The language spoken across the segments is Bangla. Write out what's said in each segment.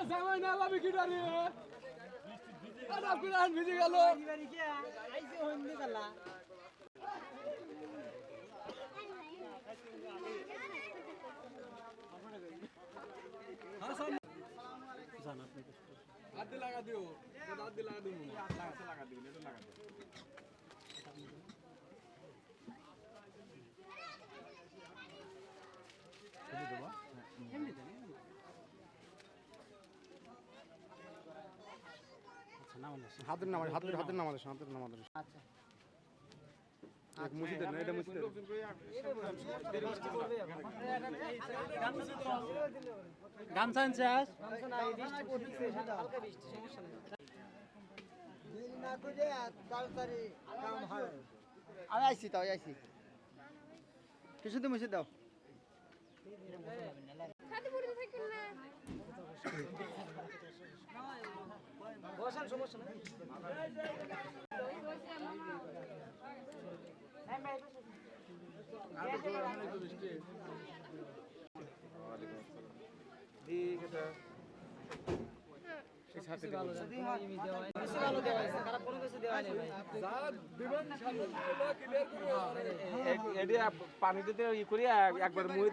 জামাই না লাভি কি ডারে আরে কুরআন ভিজে গেল এবারে কি আইছে হইনি গলা জান আপনি হাত দিয়ে লাগা দিও হাত দিয়ে লাগা দিও লাগা দিও এটা লাগা দিও এমনি দেবো এমনি দেন হাতের নামাজ হাতের নামাজ আচ্ছা এক মসজিদের না এটা মসজিদের গামছা আনছাস গামছা নাই বৃষ্টি পড়ছে হালকা বৃষ্টি সমস্যা নেই দেরি না করে তাড়াতাড়ি কাম হয় আমি আইছি কিছু তো মসজিদ দাও সাথে পড়ে থাকেন না বসার সমস্যা নেই পানি দিতে ই করি একবার মুই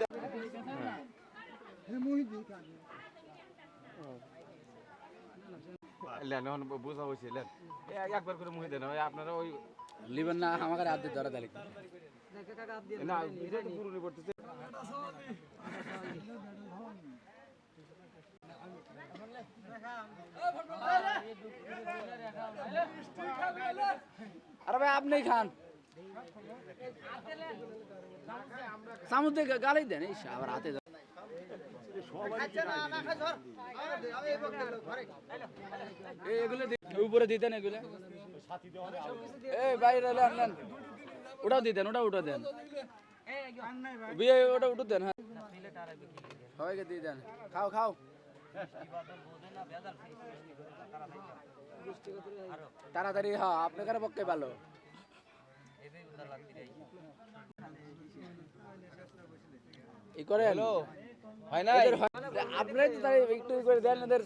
বোঝা হয়েছে একবার করে মুহি দেন আপনারা ওই লিবেন না আমাকে হাত দিয়ে ধরা দিলে না পুরুনি করতেছে আরে ভাই আপনি খান সামুদ্রে গালি দেন আবার হাতে এগুলো উপরে দিতেন এগুলো বাইরে আনলেন ওটাও দিতেন ওটা দেন বিয়ে ওটা উঠো দেন হ্যাঁ সবাইকে দিয়ে দেন খাও তাড়াতাড়ি হ্যাঁ আপনার পক্ষে ভালো ই করে হ্যালো হয় না আপনারাই তো তাই একটু করে দেন এদের